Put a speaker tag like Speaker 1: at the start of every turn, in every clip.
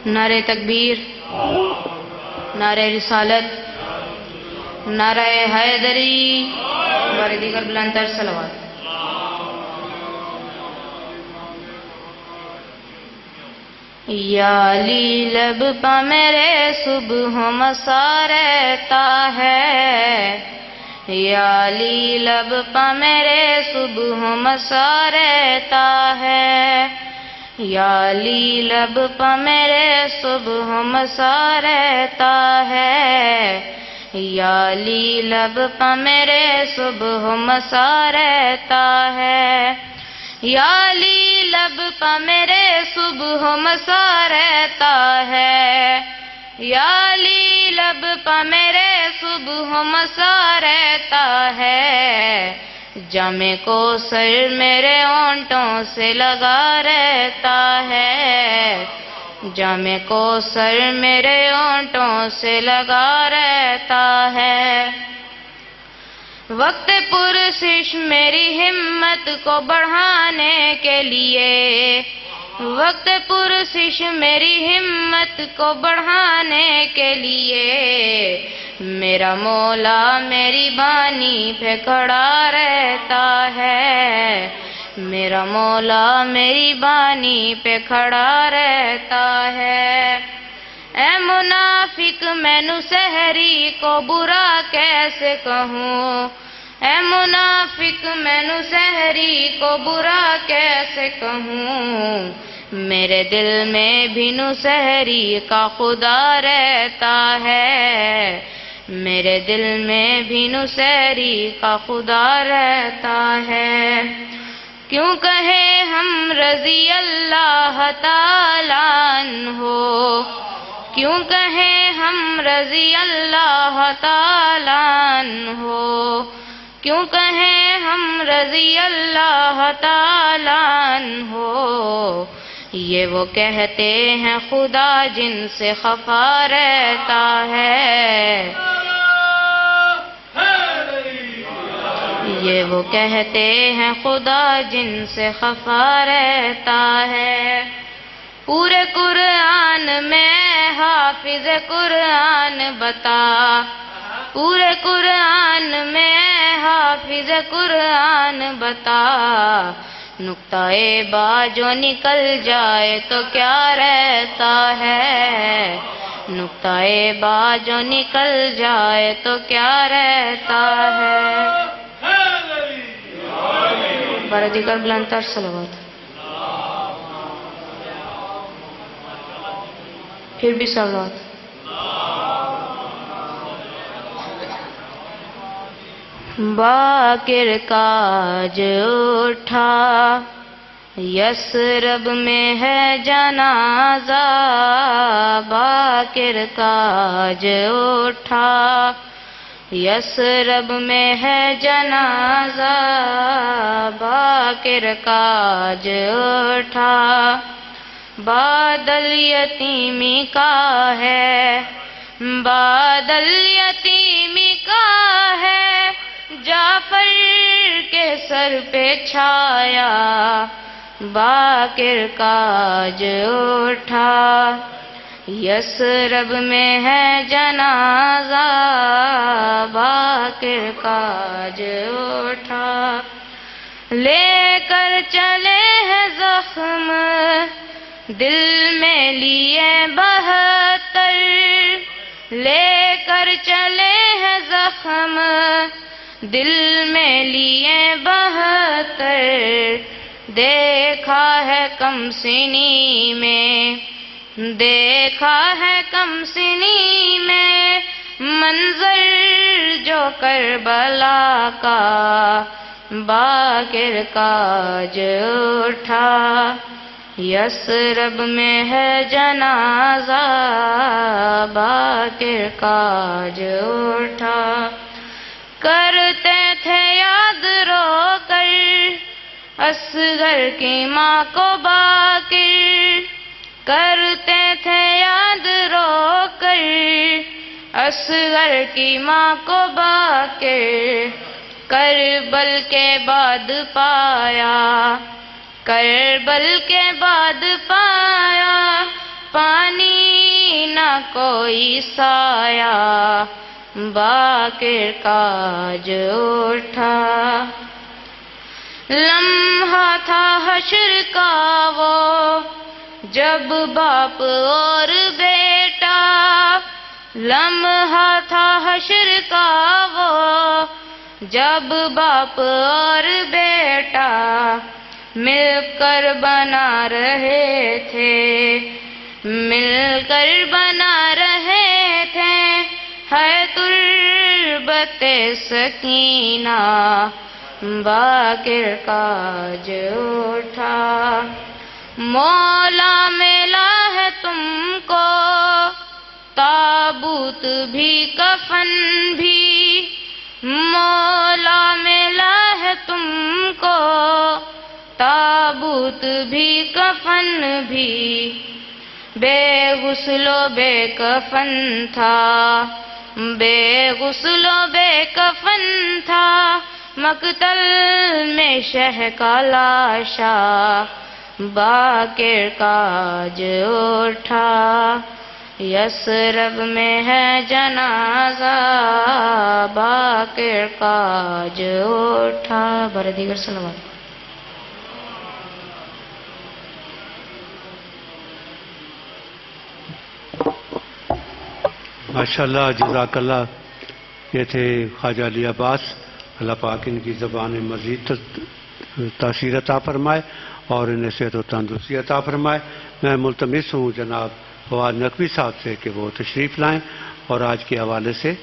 Speaker 1: نعرہ تکبیر، نعرہ رسالت، نعرہ حیدری، بار دیگر بلند تر صلوات۔ یا علی لب پہ میرے صبح و مساء رہتا ہے، یا علی لب پہ میرے صبح و مساء رہتا ہے، یا علی لب پہ میرے صبح و مساء رہتا ہے، یا علی لب پہ میرے صبح و مساء رہتا ہے، یا علی لب پہ میرے صبح و مساء رہتا ہے، یا علی لب پہ میرے صبح و مساء رہتا ہے، جام کوثر میرے ہونٹوں سے لگا رہتا ہے، جام کوثر میرے ہونٹوں سے لگا رہتا ہے، وقت پرسش میری ہمت کو بڑھانے کے لیے، وقت پرسش میری ہمت کو بڑھانے کے لیے، میرا مولا میری بانی پہ کھڑا رہتا ہے، میرا مولا میری بانی پہ کھڑا رہتا ہے، اے منافق مینوں سحری کو برا کیسے کہوں، اے منافق مینوں سحری کو برا کیسے کہوں، میرے دل میں بھی سحری کا خدا رہتا ہے، میرے دل میں بھی سحری کا خدا رہتا ہے، کیوں کہے ہم رضی اللہ تعالیٰ عنہ، کیوں کہے ہم رضی اللہ تعالیٰ عنہ، کیوں کہے ہم رضی اللہ تعالیٰ عنہ، یہ وہ کہتے ہیں خدا جن سے خفا رہتا ہے، یہ وہ کہتے ہیں خدا جن سے خفا رہتا ہے، پورے قرآن میں حافظ قرآن بتا، پورے قرآن میں حافظ قرآن بتا، نقطہ با جو نکل جائے تو کیا رہتا ہے، نقطہ با جو نکل جائے تو کیا رہتا ہے، بارہ دیگر بلند تر صلوات۔ پھر بھی صلوات۔ باقر کاج اٹھا یثرب میں ہے جنازہ، باقر کاج اٹھا یثرب میں ہے جنازہ، باقر کاج اٹھا، بادل یتیمی کا ہے، بادل یتیمی کا ہے، جعفر کے سر پہ چھایا، باقر کاج اٹھا یثرب میں ہے جنازہ، باقر کاج اٹھا، لے کر چلے ہیں زخم دل میں لیے 72، لے کر چلے ہیں زخم دل میں لیے 72، دیکھا ہے کم سنی میں، دیکھا ہے کم سنی میں منظر جو کربلا کا، باقر کاج اٹھا یثرب میں ہے جنازہ، باقر کاج اٹھا، کرتے تھے یاد رو کر اصغر کی ماں کو باقر، کرتے تھے یاد رو کر اصغر کی ماں کو باقر، کربل کے بعد پایا، کربل کے بعد پایا پانی نہ کوئی سایہ باقر کاج اٹھا لمحہ تھا حشر کا وہ جب باپ اور بیٹا لمحہ تھا حشر کا وہ جب باپ اور بیٹا مل کر بنا رہے تھے مل کر بنا رہے تھے ہے تربت سکینہ باقر کاج اٹھا مولا ملا ہے تم کو تابوت بھی کفن بھی مولا ملا ہے تم کو تابوت بھی کفن بھی بے غسل و بے کفن تھا بے غسل و بے کفن تھا مقتل میں شہ کا لاشا باقر کاج اٹھا یثرب میں ہے جنازہ باقر کاج اٹھا بر دیگر صلوات
Speaker 2: ماشاءاللہ جزاک اللہ. یہ تھے خواجہ علی عباس. اللہ پاک ان کی زبان میں مزید تاثیر عطا فرمائے اور انہیں صحت و تندرستی عطا فرمائے. میں ملتمس ہوں جناب فواد نقوی صاحب سے کہ وہ تشریف لائیں اور آج کے حوالے سے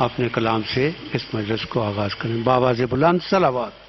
Speaker 2: اپنے کلام سے اس مجلس کو آغاز کریں. بآواز بلند صلوات.